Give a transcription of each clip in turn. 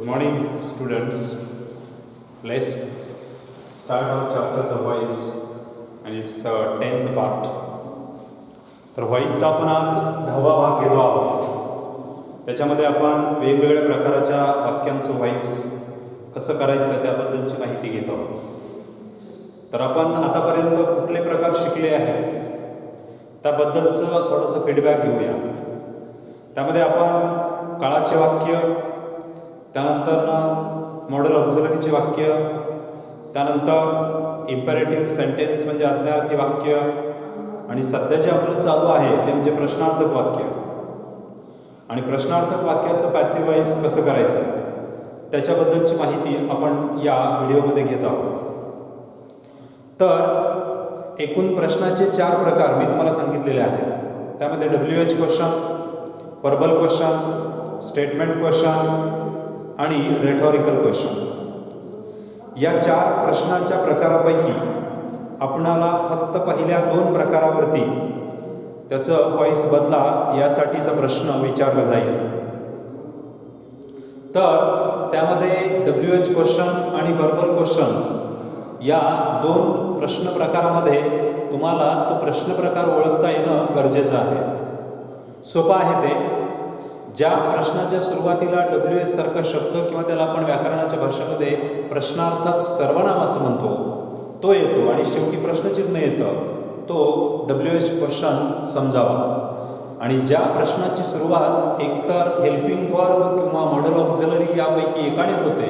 Good morning, students. Let's start our chapter The Voice, and it's 10th part. तर व्हॉइसचा आपण आज 10वा भाग घेतो आहोत. त्याच्यामध्ये आपण वेगवेगळ्या प्रकारच्या वाक्यांचं व्हॉइस कसं करायचं त्याबद्दलची माहिती घेत आहोत. तर आपण आतापर्यंत कुठले प्रकार शिकले आहेत त्याबद्दलचं थोडंसं फीडबॅक घेऊया. त्यामध्ये आपण काळाचे वाक्य, त्यानंतर मॉडेल ऑक्झिलरीचे वाक्य, त्यानंतर इम्पेरेटिव्ह सेंटेन्स म्हणजे आज्ञार्थी वाक्य, आणि सध्या जे आपलं चालू आहे ते म्हणजे प्रश्नार्थक वाक्य. आणि प्रश्नार्थक वाक्याचं पॅसिव्ह वॉइस कसं करायचं त्याच्याबद्दलची माहिती आपण या व्हिडिओमध्ये घेत आहोत. तर एकूण प्रश्नाचे 4 प्रकार मी तुम्हाला सांगितलेले आहेत. त्यामध्ये WH question, verbal question, statement question आणि रेटॉरिकल क्वेश्चन. या 4 प्रश्नाच्या प्रकारापैकी आपणाला फक्त पहिल्या 2 प्रकारावरती त्याचं व्हॉइस बदला यासाठीचा प्रश्न विचारला जाईल. तर त्यामध्ये WH क्वेश्चन आणि व्हर्बल क्वेश्चन या 2 प्रश्न प्रकारामध्ये तुम्हाला तो प्रश्न प्रकार ओळखता येणं गरजेचं आहे. सोपं आहे ते. ज्या प्रश्नाच्या सुरुवातीला WH सारखा शब्द किंवा त्याला आपण व्याकरणाच्या भाषेमध्ये प्रश्नार्थक सर्वनाम असं म्हणतो तो येतो आणि शेवटी प्रश्नचिन्ह येतं, तो WH क्वेश्चन समजावा. आणि ज्या प्रश्नाची सुरुवात एकतर हेल्पिंग वर्ब किंवा मॉडेल ऑक्झिलरी यापैकी एकाने होते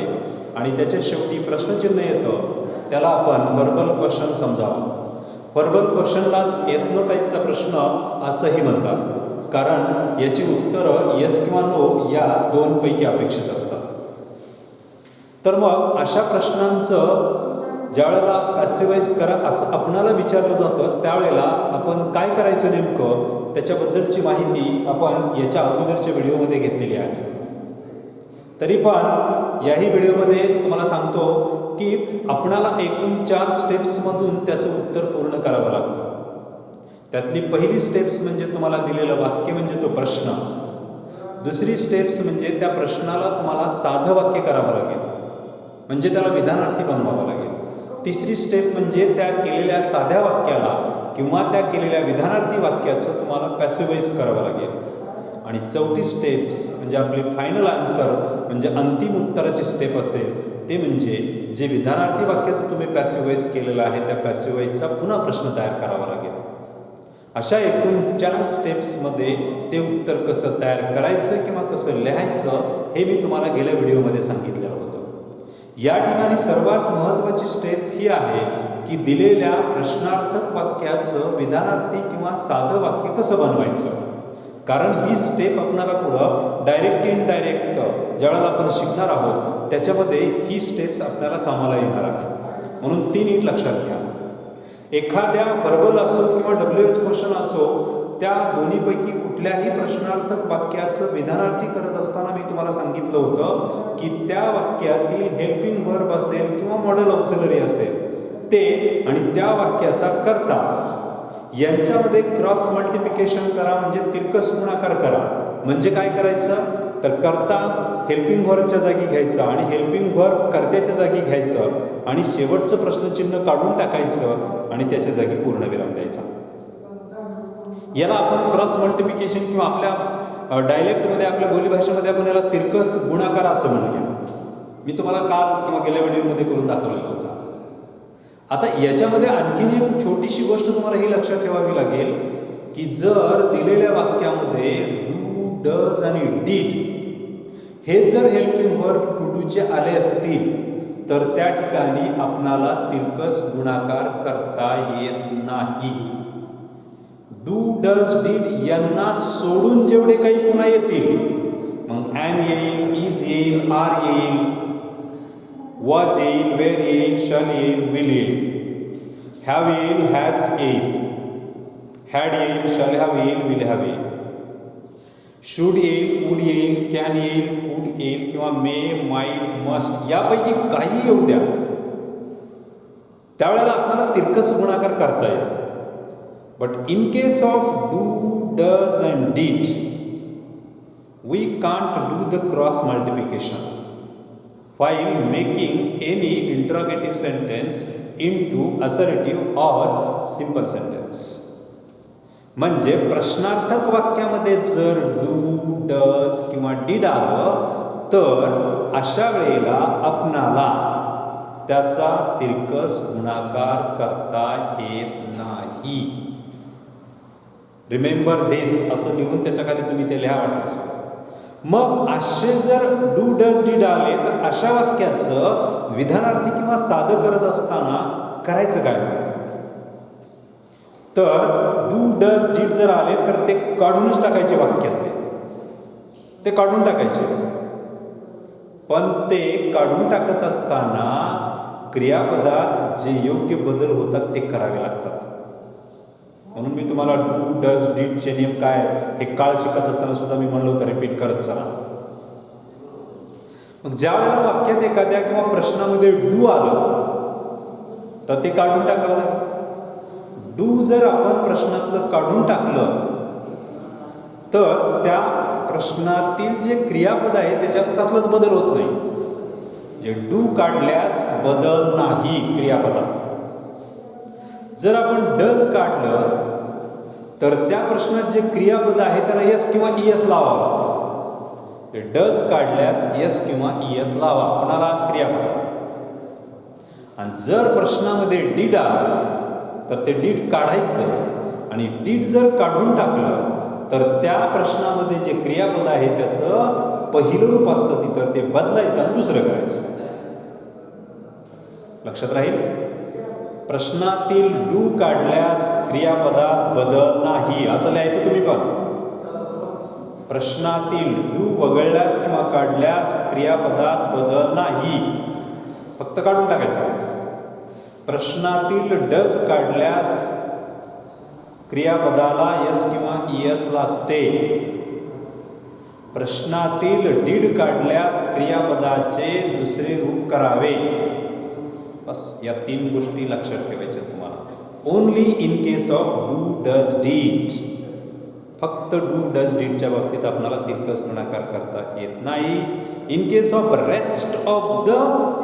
आणि त्याच्या शेवटी प्रश्नचिन्ह येतं त्याला आपण व्हर्बल क्वेश्चन समजावा. व्हर्बल क्वेश्चनलाच येस नो टाईपचा प्रश्न असंही म्हणतात, कारण याची उत्तरं येस किंवा नो या 2 पैकी अपेक्षित असतात. तर मग अशा प्रश्नांचं ज्यावेळेला पॅसिव्हाइज करा असं आपणाला विचारलं जातं त्यावेळेला आपण काय करायचं नेमकं त्याच्याबद्दलची माहिती आपण याच्या अगोदरच्या व्हिडिओमध्ये घेतलेली आहे. तरी पण याही व्हिडिओमध्ये तुम्हाला सांगतो की आपणाला एकूण 4 स्टेप्समधून त्याचं उत्तर पूर्ण करावं लागतं. त्यातली पहिली स्टेप्स म्हणजे तुम्हाला दिलेलं वाक्य म्हणजे तो प्रश्न. दुसरी स्टेप्स म्हणजे त्या प्रश्नाला तुम्हाला साधं वाक्य करावं लागेल, म्हणजे त्याला विधानार्थी बनवावं लागेल. तिसरी स्टेप म्हणजे त्या केलेल्या साध्या वाक्याला किंवा त्या केलेल्या विधानार्थी वाक्याचं तुम्हाला पॅसिव्हाइज करावं लागेल. आणि चौथी स्टेप्स म्हणजे आपली फायनल आन्सर म्हणजे अंतिम उत्तराची स्टेप असेल ते म्हणजे जे विधानार्थी वाक्याचं तुम्ही पॅसिव्हाइज केलेलं आहे त्या पॅसिव्हाइजचा पुन्हा प्रश्न तयार करावा लागेल. अशा एकूण 4 स्टेप्समध्ये ते उत्तर कसं तयार करायचं किंवा कसं लिहायचं हे मी तुम्हाला गेल्या व्हिडिओमध्ये सांगितलेलं होतं. या ठिकाणी सर्वात महत्त्वाची स्टेप ही आहे की दिलेल्या प्रश्नार्थक वाक्याचं विधानार्थी किंवा साधं वाक्य कसं बनवायचं. कारण ही स्टेप आपल्याला पुढं डायरेक्ट इनडायरेक्ट ज्यावेळेला आपण शिकणार आहोत त्याच्यामध्ये ही स्टेप्स आपल्याला कामाला येणार आहे. म्हणून ती नीट लक्षात घ्या. एखाद्या व्हर्बल असो किंवा WH क्वेश्चन असो त्या दोन्हीपैकी कुठल्याही प्रश्नार्थक वाक्याचं विधानार्थी करत असताना मी तुम्हाला सांगितलं होतं की त्या वाक्यातील हेल्पिंग वर्ब असेल किंवा मॉडेल ऑक्झिलरी असेल ते आणि त्या वाक्याचा कर्ता यांच्यामध्ये क्रॉस मल्टिप्लिकेशन करा, म्हणजे तिरकस गुणाकार करा. म्हणजे काय करायचं तर कर्ता हेल्पिंग वर्बच्या जागी घ्यायचा आणि हेल्पिंग वर्ब कर्त्याच्या जागी घ्यायचं आणि शेवटचं प्रश्नचिन्ह काढून टाकायचं आणि त्याच्या जागी पूर्णविराम द्यायचा. याला आपण क्रॉस मल्टिप्लिकेशन किंवा आपल्या डायलेक्टमध्ये आपल्या बोलीभाषेमध्ये आपण याला तिरकस गुणाकार असं म्हणूया. मी तुम्हाला काल किंवा गेल्या व्हिडिओमध्ये करून दाखवलेलं होतं. आता याच्यामध्ये आणखीन एक छोटीशी गोष्ट तुम्हाला ही लक्षात ठेवावी लागेल की जर दिलेल्या वाक्यामध्ये डू, डज आणि डीड हे जर हेल्पिंग वर्ब टू डूचे आले असतील तर त्या ठिकाणी आपणाला तिरकस गुणाकार करता येत नाही. डू, डज, डीड यांना सोडून जेवढे काही पुन्हा येतील मग ॲम येईल, इज येईल, आर येईल, वॉज येईल, वेर येईल, शल येईल, विल येईल, हॅव येईल, हॅज येईल, हॅड येईल, शल हॅव येईल, विल हॅव येईल, शुड येईल, वुड येईल, कॅन येईल, वुड येईल किंवा मे, माईट, मस्ट यापैकी काही येऊ द्या. त्यावेळेला आपल्याला तिरकस गुणाकार करता येईल. But in case of do, does and did we can't do the cross multiplication. while making any interrogative sentence into assertive or simple sentence. म्हणजे प्रश्नार्थक वाक्यामध्ये जर डू, डज किंवा डीड आलं तर अशा वेळेला आपणाला त्याचा तिरकस गुणाकार करता येत नाही. रिमेंबर दिस असं लिहून त्याच्या खाली तुम्ही ते लिहा वाटत. मग असे जर डू, डज, डीड आले तर अशा वाक्याचं विधानार्थी किंवा साधं करत असताना करायचं काय? तर डू, डज, डीड जर आले तर ते काढूनच टाकायचे वाक्यातले, ते काढून टाकायचे. पण ते काढून टाकत असताना क्रियापदात जे योग्य बदल होतात ते करावे लागतात. म्हणून मी तुम्हाला डू, डज, डीडचे नियम काय हे काळ शिकत असताना सुद्धा मी म्हणलं होतं, रिपीट करत चला. मग ज्या वेळेला वाक्यात एखाद्या किंवा प्रश्नामध्ये डू आलं तर ते काढून टाकावं लागेल. डू जर आपण प्रश्नातलं काढून टाकलं तर त्या प्रश्नातील जे क्रियापद आहे त्याच्यात कसलाच बदल होत नाही. जे डू काढल्यास बदल नाही क्रियापदात. जर आपण डज काढलं तर त्या प्रश्नात जे क्रियापद आहे त्याला यस किंवा ईएस लावावं लागतं. डज काढल्यास यस किंवा ईएस लावा कोणाला? क्रियापदाला. आणि जर प्रश्नामध्ये डीड आलं तर ते डीड काढायचं आणि डीड जर काढून टाकलं तर त्या प्रश्नामध्ये जे क्रियापद आहे त्याचं पहिलं रूप असतं तिथं ते बदलायचं आणि दुसरं करायचं. लक्षात राहील. प्रश्नातील डू काढल्यास क्रियापदात बदल नाही असं लिहायचं तुम्ही. पण प्रश्नातील डू वगळल्यास किंवा काढल्यास क्रियापदात बदल नाही, फक्त काढून टाकायचं. प्रश्नातील डज काढल्यास क्रियापदाला यस किंवा ईएस लागते. प्रश्नातील डीड काढल्यास क्रियापदाचे दुसरे रूप करावे. बस या 3 गोष्टी लक्षात ठेवायच्या तुम्हाला. Only in case of do, does, did. फक्त डू, डज, डीडच्या बाबतीत आपल्याला तिरकस गुणाकार करता येत नाही. In case of rest of the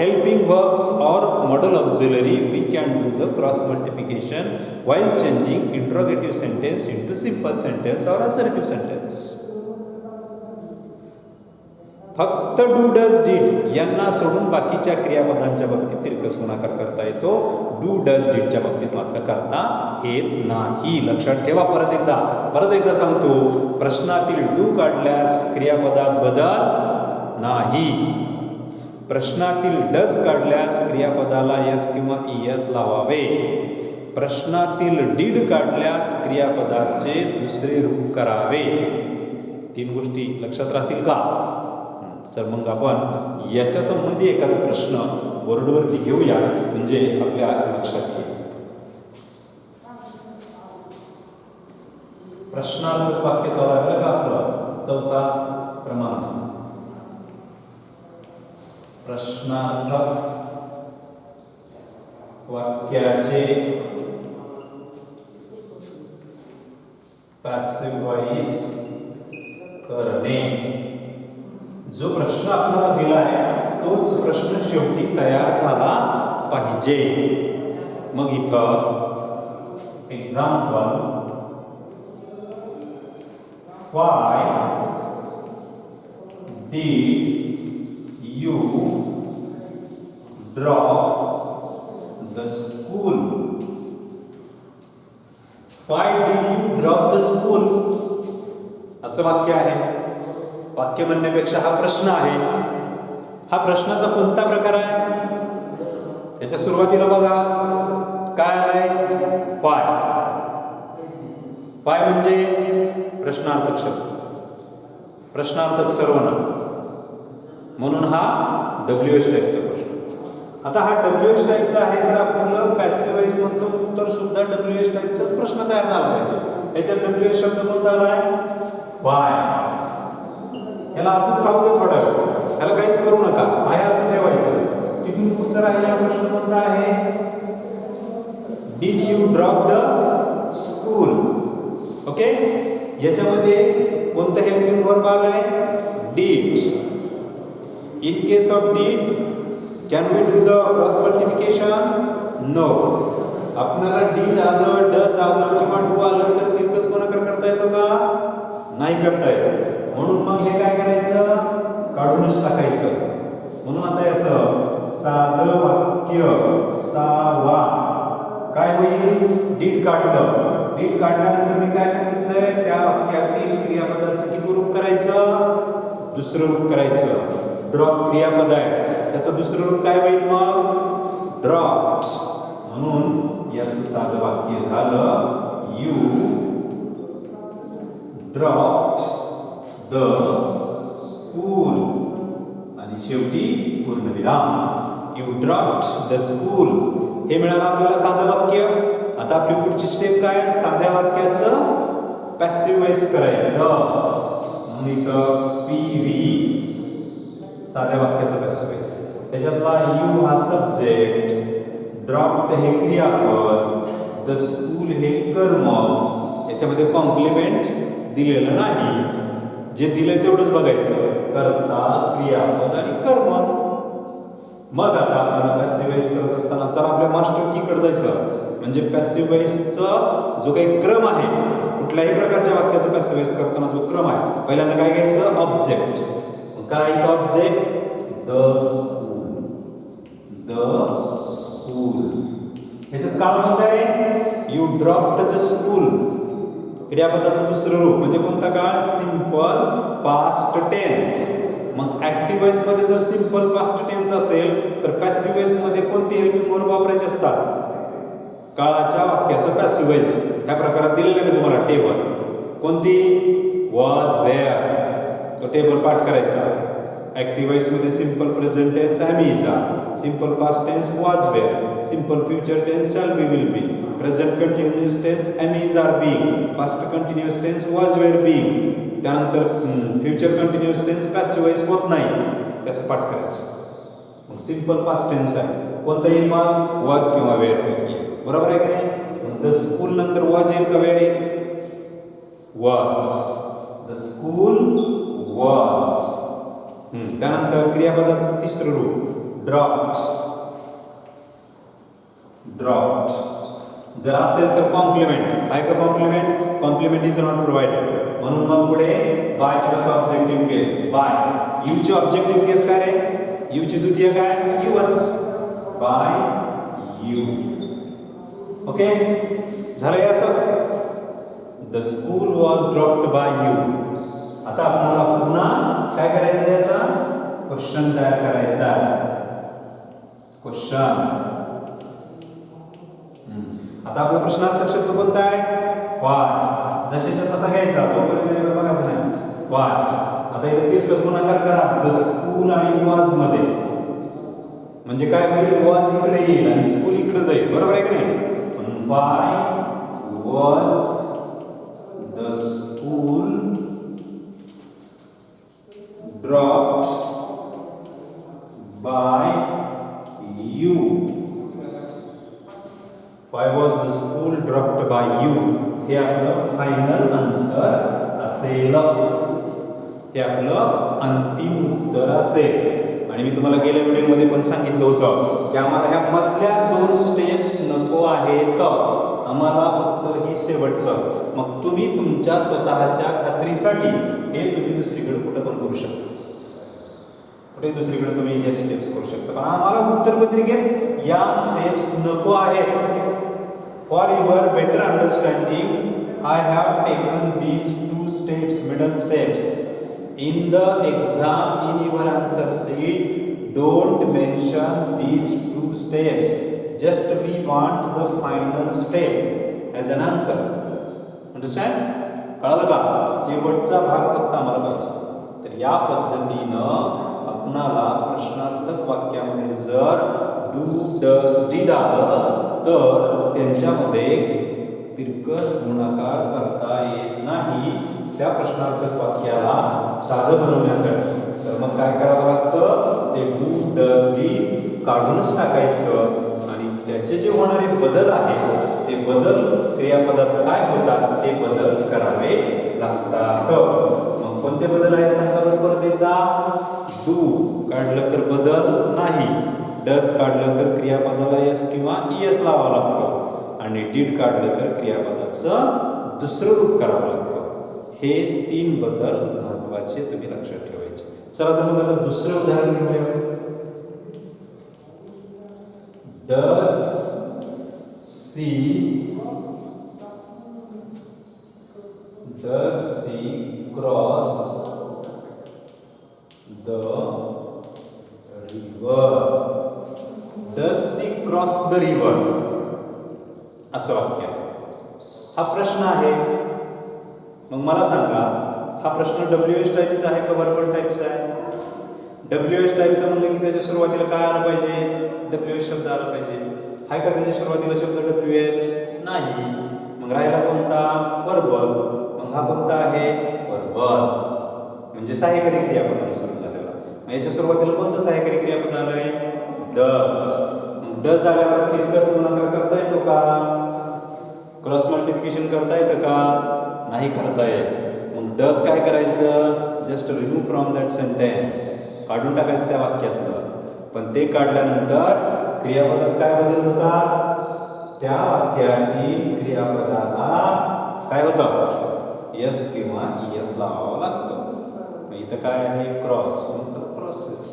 helping verbs और modal auxiliary we can do the cross multiplication while changing interrogative sentence into simple sentence or assertive sentence. फक्त डू, डज, डीड यांना सोडून बाकीच्या क्रियापदांच्या बाबतीत तिरकस गुणाकार करता येतो. डू, डज, डीडच्या बाबतीत मात्र करता येत नाही. लक्षात ठेवा. परत एकदा सांगतो. प्रश्नातील डू काढल्यास क्रियापदात बदल नाही. प्रश्नातील डज काढल्यास क्रियापदाला यस किंवा ईएस लावावे. प्रश्नातील डीड काढल्यास क्रियापदाचे दुसरे रूप करावे. 3 गोष्टी लक्षात राहतील का? तर मग आपण याच्या संबंधी एखादा प्रश्न बोर्डवरती घेऊया म्हणजे आपल्या लक्षात येईल. प्रश्नार्थक वाक्य चालू आहे का आपलं 4था क्रमांक. प्रश्नार्थक वाक्याचे पॅसिव्ह व्हॉइस करणे. जो प्रश्न आपल्याला दिला आहे तोच प्रश्न शेवटी तयार झाला पाहिजे. मग इथं example, why did you drop the school. Why did you drop the school असं वाक्य आहे. वाक्य म्हणण्यापेक्षा हा प्रश्न आहे. हा प्रश्नाचा कोणता प्रकार आहे? याच्या सुरुवातीला बघा काय आहे? व्हाय. व्हाय म्हणजे प्रश्नार्थक शब्द, प्रश्नार्थक सर्वनाम, म्हणून हा WH टाईपचा प्रश्न. आता हा WH टाईपचा आहे तर आपलं पॅसिव्ह व्हॉइस मधलं उत्तर सुद्धा WH टाईपचाच प्रश्न तयार झाला पाहिजे. याच्यात WH शब्द कोणता आलाय? व्हाय. याला असंच राहू दे थोडा वेळ, याला काहीच करू नका, आहे असं ठेवायचं. तिथून पुढचा राहिलेला प्रश्न कोणता आहे? Did you drop the school. Okay. याच्यामध्ये कोणतं हेल्पिंग वर्ब आलंय? Did. In case of did, can we do the cross multiplication? No. आपल्याला did आलं, does आलं किंवा do आलं तर तिरकस गुणाकार करता येतो का? नाही करता येत. म्हणून मग हे काय करायचं? काढूनच टाकायचं. म्हणून आता याचं साधं वाक्य सावा काय होईल? did काढलं. did काढल्यानंतर मी काय सांगितलंय? त्या वाक्यातील क्रियापदाचं किती रूप करायचं? दुसरं रूप करायचं. ड्रॉप क्रियापद आहे, त्याचं दुसरं रूप काय होईल मग? ड्रॉप्ड. म्हणून याचं साधं वाक्य झालं यू ड्रॉप्ड द स्कूल आणि शेवटी पूर्णविराम. यू ड्रॉप्ड द स्कूल हे मिळालं आपल्याला साधं वाक्य. आता आपली पुढची स्टेप काय? साध्या वाक्याचं पॅसिव्ह वॉइस करायचं. म्हणून इथं PV साध्या वाक्याचं पॅसिव्ह वॉइस. त्याच्यातला यू हा सब्जेक्ट, ड्रॉप्ड हे क्रियापद, द स्कूल हे कर्म. याच्यामध्ये कॉम्प्लिमेंट दिलेलं नाही, जे दिलंय तेवढंच बघायचं. कर्ता, क्रियापद आणि कर्म. मग आता आपल्याला पॅसिव्ह वॉइस करत असताना चला आपल्या मास्टर की कडे जायचं. म्हणजे पॅसिव्ह वॉइसचा जो काही क्रम आहे, कुठल्याही प्रकारच्या वाक्याचं पॅसिव्ह वॉइस करताना जो क्रम आहे, पहिल्यांदा काय घ्यायचं? ऑब्जेक्ट. काय object? The school. The school. ह्याचं काळ कोणतं आहे? You dropped the school. क्रियापदाचं दुसरं रूप म्हणजे कोणता काळ? Simple past tense. मग ऍक्टिव्ह वॉइस मध्ये जर सिंपल पास्ट टेन्स असेल तर पॅसिव्ह वॉइस मध्ये कोणती हेल्पिंग वर्ब वापरायचे असतात? काळाच्या वाक्याचं पॅसिव्ह वॉइस. ह्या प्रकारात दिलेलं मी तुम्हाला टेबल. कोणती? Was, wear. तो टेबल पाठ करायचा. ऍक्टिव्ह वॉइस मध्ये simple present tense am is are, simple past tense was were, simple future tense shall be will be, present continuous tense am is are being, past continuous tense was were being. त्यानंतर future continuous tense passive voice होत नाही, त्याचं पाठ करायचं. मग simple past tense आहे कोणतं येईल मग? वॉज किंवा वेअर पैकी. बरोबर आहे की नाही? द स्कूल नंतर वॉज येईल का वेअर येईल? वॉज. The school was. त्यानंतर क्रियापदाचं तिसरं रूप ड्रॉप्ड. ड्रॉप्ड जर असेल तर कॉम्प्लिमेंट. काय का complement? Complement is not provided. म्हणून मग पुढे by plus objective case. By you ची ऑब्जेक्टिव्ह केस काय रे? यू ची द्वितीय काय? यूच. Bye you. ओके झालं हे असं? The school was dropped by you. आता आपल्याला पुन्हा काय करायचं? याचा क्वेश्चन तयार करायचा. क्वेश्चन. आता आपला प्रश्नार्थक शब्द कोणता आहे? वाय. जशाच्या तसा घ्यायचा, तोपर्यंत बघायचं नाही. वाय. आता इथे तिरकस गुणाकार करा द स्कूल आणि वॉज मध्ये. म्हणजे काय होईल? वॉज इकडे येईल आणि स्कूल इकडे जाईल. बरोबर आहे की नाही? Why was the school dropped by you. Why was the school dropped by you? हे आपलं फायनल आन्सर असेल. हे आपलं अंतिम उत्तर असेल. आणि मी तुम्हाला गेल्या व्हिडिओमध्ये पण सांगितलं होतं की आम्हाला ह्या मधल्या 2 स्टेप्स नको आहेत, आम्हाला फक्त ही शेवटचं. मग तुम्ही तुमच्या स्वतःच्या खात्रीसाठी हे तुम्ही दुसरीकडे कुठं पण करू शकता. कुठे दुसरीकडे तुम्ही हे स्टेप्स करू शकता, पण आम्हाला उत्तरपत्रिकेत या स्टेप्स नको आहेत. For your better understanding, I have taken these 2 steps, middle steps. In the exam, in your answer sheet, don't mention these 2 steps. Just we want the final step as an answer. Understand? कळलं का? शेवटचा भाग फक्त आम्हाला पाहिजे. तर या पद्धतीनं आपणाला प्रश्नार्थक वाक्यामध्ये जर डू, डज, डिड आलं तर त्यांच्यामध्ये तिरकस गुणाकार करता येत नाही त्या प्रश्नार्थक वाक्याला साधं बनवण्यासाठी. तर मग काय करावं लागतं? ते डू, डज, डिड काढूनच टाकायचं आणि त्याचे जे होणारे बदल आहेत ते बदल क्रियापदात काय होतात ते बदल करावे लागतात. मग कोणते बदल आहेत सांगा बरं परत एकदा. डू काढलं तर बदल नाही, डज काढलं तर क्रियापदाला एस किंवा ईएस लावावा लागतो आणि डीड काढलं तर क्रियापदाचं दुसरं रूप करावं लागतं. हे 3 बदल महत्त्वाचे तुम्ही लक्षात ठेवायचे. चला तर मग आता दुसरं उदाहरण घेऊया. Does she cross the river. Does she cross the river असं वाक्य आहे. हा प्रश्न आहे. मग मला सांगा, हा प्रश्न WH टाईपचा आहे का वर्बल टाईपचा आहे? WH टाईपचा म्हणलं की त्याच्या सुरुवातीला काय आलं पाहिजे? WH शब्द आला पाहिजे. आहे का त्याच्या सुरुवातीला शब्द WH? नाही. मग राहिला कोणता? वर्बल. मग हा कोणता आहे? वर्बल, म्हणजे सहाय्यकारी क्रियापदाने सुरू झालेला. मग याच्या सुरुवातीला कोणतं सहाय्यकारी क्रियापद आलंय? डज. डज आल्यावर तितकंच गुणाकार करता येतो का? क्रॉस मल्टिप्लिकेशन करता येतं का? नाही करता येत. मग डज काय करायचं? Just remove from that sentence, काढून टाकायचं त्या वाक्यातलं. पण ते काढल्यानंतर क्रियापदात काय बदल होतात? त्या वाक्यातील क्रियापदाला काय होतं? एस किंवा ईएस लावावं लागतं. मग इथं काय आहे? Cross, crosses.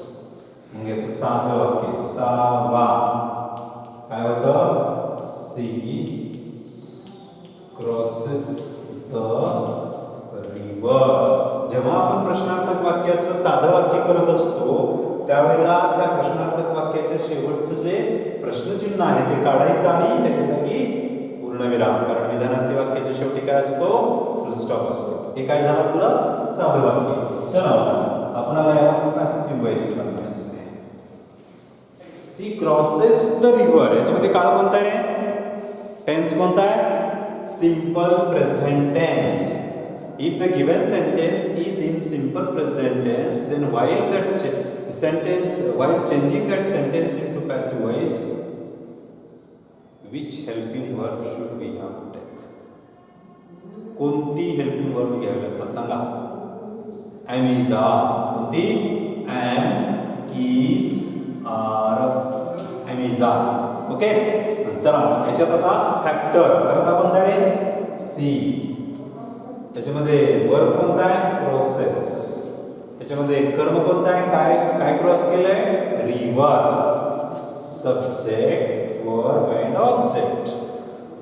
मग याचं साधं वाक्य सावा काय होतं? She crosses the river. जेव्हा आपण प्रश्नार्थक वाक्याचं साधं वाक्य करत असतो त्यावेळेला त्या प्रश्नार्थक वाक्याच्या शेवटचं जे प्रश्नचिन्ह आहे ते काढायचं आणि त्याच्या जागी पूर्णविराम. कारण विधानार्थी वाक्याच्या शेवटी काय असतो? फुल स्टॉप असतो. हे काय झालं आपलं साधं वाक्य. चला आपल्याला या पॅसिव्ह वॉइस बनवायचं आहे. She crosses the river. याच्यामध्ये काळ कोणता आहे रे? टेन्स कोणता आहे? Simple present tense. If the given sentence is in simple present tense, then while changing that sentence into passive voice, which helping verb should we have to take? कोणती helping verb घ्यावी लागतात सांगा? am, is, are. कोणती? am, is, are, am, is, are. Okay. चला याच्यात आता factor करता कोणता रे? सी. त्याच्यामध्ये वर्ब कोणता आहे? प्रोसेस. त्याच्यामध्ये कर्म कोणता आहे? काय क्रॉस केलंय? River. Subject, verb and object.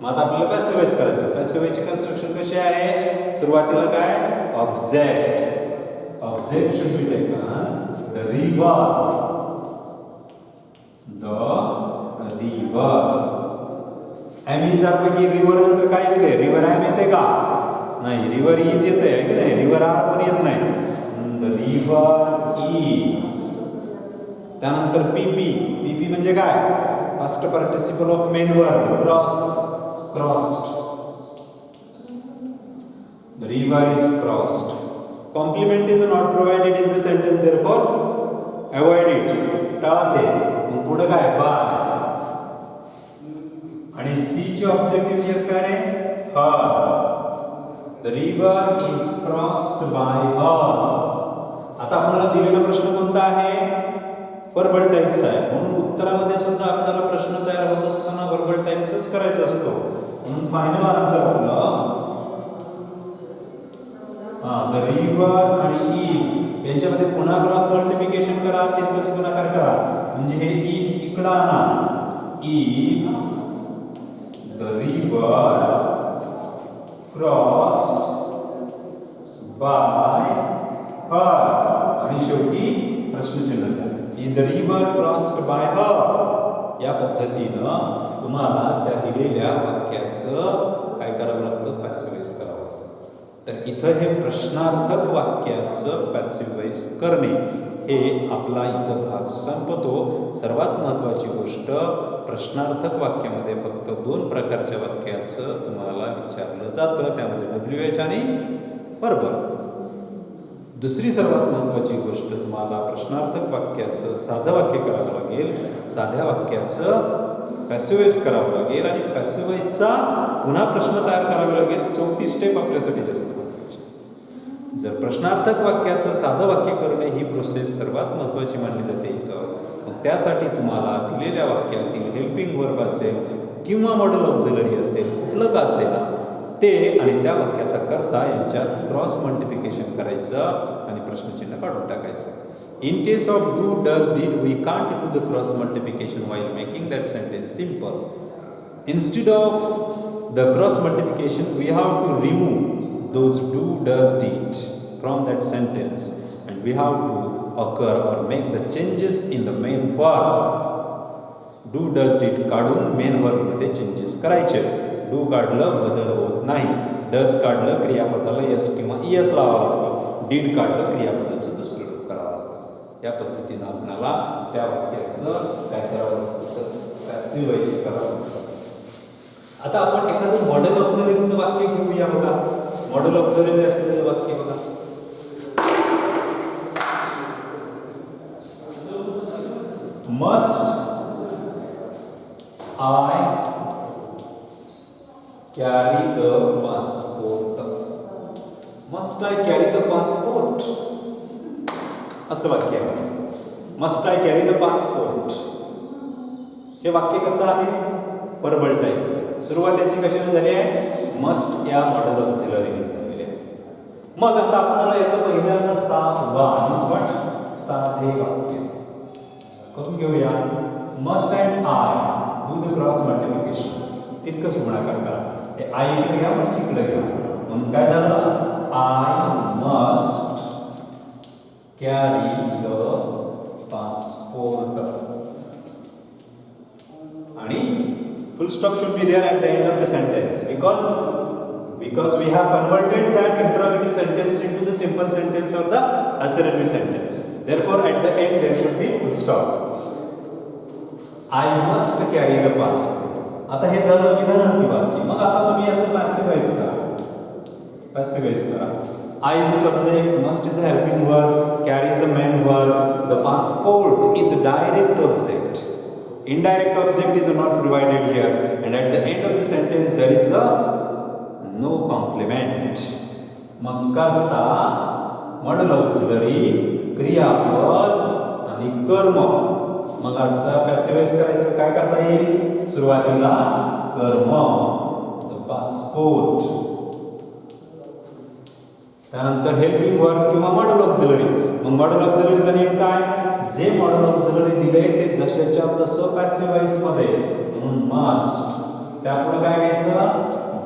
मग आता आपल्याला पॅसिव्ह वॉइस करायचं. पॅसिव्ह वॉइसची कन्स्ट्रक्शन कशी आहे? सुरुवातीला काय? Object. Object should be taken the river. The river. Am is पैकी रिव्हर नंतर काय येते? रिव्हर एम येते का? नाही. रिव्हर इज येते आहे की नाही? रिव्हर आर पण येत नाही. River is. त्यानंतर पीपी. पीपी म्हणजे काय? Past participle of main verb. Crossed. The river is crossed. Complement is not provided in the sentence, therefore avoid it. टाळा ते. मग पुढे काय? बाय. आणि सी ची ऑब्जेक्टिव्ह केस काय रे? हर. The river is crossed by her. आता आपल्याला दिलेला प्रश्न कोणता आहे? वर्बल टाइपचा आहे. म्हणून उत्तरामध्ये सुद्धा आपल्याला प्रश्न तयार होत असताना वर्बल टाइपचाच करायचा असतो. म्हणून फायनल आन्सर आपलं द रिव्हर आणि इज यांच्यामध्ये पुन्हा क्रॉस मल्टिप्लिकेशन करा, तितकंच गुणाकार करा. म्हणजे हे इज इकडं आणा. Is the river crossed bye हर. आणि शेवटी प्रश्नचिन्ह. Is the river crossed bye हर. या पद्धतीनं तुम्हाला त्या दिलेल्या वाक्याचं काय करावं लागतं? पॅसिव्ह वॉइस करावं लागतं. तर इथं हे प्रश्नार्थक वाक्याचं पॅसिव्ह वॉइस करणे हे आपला इथं भाग संपतो. सर्वात महत्त्वाची गोष्ट, प्रश्नार्थक वाक्यामध्ये फक्त 2 प्रकारच्या वाक्याचं तुम्हाला विचारलं जातं. त्यामध्ये WH आणि वर्ब. दुसरी सर्वात महत्त्वाची गोष्ट, तुम्हाला प्रश्नार्थक वाक्याचं साधं वाक्य करावं लागेल, साध्या वाक्याचं पॅसिव्ह वॉइस करावं लागेल आणि पॅसिव्ह वॉइसचा पुन्हा प्रश्न तयार करावा लागेल. 34 स्टेप आपल्यासाठी जास्त महत्त्वाची. जर प्रश्नार्थक वाक्याचं साधं वाक्य करणे ही प्रोसेस सर्वात महत्त्वाची मानली जाते इथं, मग त्यासाठी तुम्हाला दिलेल्या वाक्यातील हेल्पिंग वर्ब असेल किंवा मॉडल ऑक्झिलरी असेल, कुठलं का असेल ते आणि त्या वाक्याचा कर्ता यांच्यात क्रॉस मल्टिप्लिकेशन करायचं आणि प्रश्नचिन्ह काढून टाकायचं. In case of do, does, did, we can't do the cross multiplication while making that sentence simple. Instead of the cross multiplication, we have to remove those do, does, did from that sentence, and we have to occur or make the changes in the main verb. Do, does, did काढून main verb मध्ये changes करायचे. Do काढलं बदल होत नाही, does काढलं क्रियापदाला yes किंवा इयस लावावं लागतं, डीड काढलं क्रियापदाचं दुसरं रूप करावं लागतं. या पद्धतीनं आपल्याला त्या वाक्याचं काय करावं लागतं, पॅसिव्हाइज करावं लागतं. आता आपण एखादं मॉडेल ऑक्झिलरीचं वाक्य घेऊया बघा. मॉडेल ऑक्झिलरी असलेलं वाक्य बघा. Must I carry the passport. Must I carry the passport असं वाक्य आहे. Must I carry the passport हे वाक्य कसं आहे, परबल टाईपचं. सुरुवात याची कशाने झाली आहे, मस्ट या मॉडेल ऑक्झिलरीने झालेली आहे. मग आता आपल्याला याचं पहिल्यांदा साधे वाक्य करून घेऊया. Must and I do the cross multiplication. तितकंच गुणाकार करा. हे आय इकडे घ्या, मस्ट इकडे घ्या. म्हणून काय झालं, I must carry the passport आणि full stop should be there at the end of the sentence because we have converted that interrogative sentence into the simple sentence or the assertive sentence. Therefore at the end there should be full stop. I must carry the passport. आता हे झालं विधानार्थी वाक्य. मग आता तुम्ही याचं पॅसिव्हाइज करा. I is a subject, must is a helping verb, carry is a main verb, the passport is a direct object. Indirect object is not provided here, and at the end of the sentence there is a no complement. मग कर्ता, model auxiliary, क्रियापद आणि कर्म. मग आता पॅसिव्हाइज करायचं काय करता येईल, सुरुवातीला कर्म द पासपोर्ट, त्यानंतर हेल्पिंग वर्ब किंवा मॉडेल ऑक्झिलरी. मग मॉडेल ऑक्झिलरीचा नियम काय, जे मॉडेल ऑक्झिलरी दिले ते जशाच्या तसं पॅसिव्हाइज मध्ये. म्हणून मस्ट, त्यापुढे काय घ्यायचं,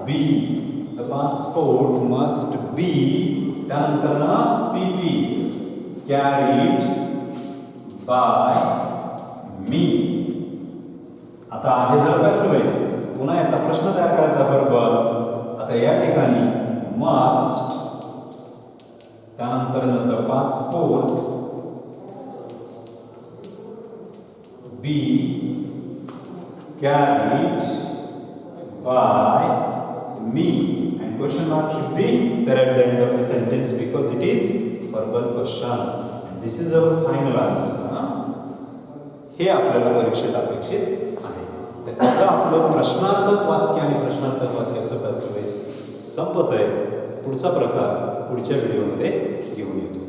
बी, द पासपोर्ट मस्ट बी, त्यानंतर ना पीपी, कॅरीड बाय मी. आता हे झालं पॅसिव्हाइज. पुन्हा याचा प्रश्न तयार करायचा वर्बल. आता या ठिकाणी मस्ट, त्यानंतर the passport be carried by me, and question mark should be there at the end of the sentence because it is verbal question and this is our final answer. हे आपल्याला परीक्षेत अपेक्षित आहे. तर आता आपलं प्रश्नार्थक वाक्य आणि प्रश्नार्थक वाक्याचं पॅसिव्हाइज संपत आहे. पुढचा प्रकार पुढच्या व्हिडिओमध्ये घेऊन येतो.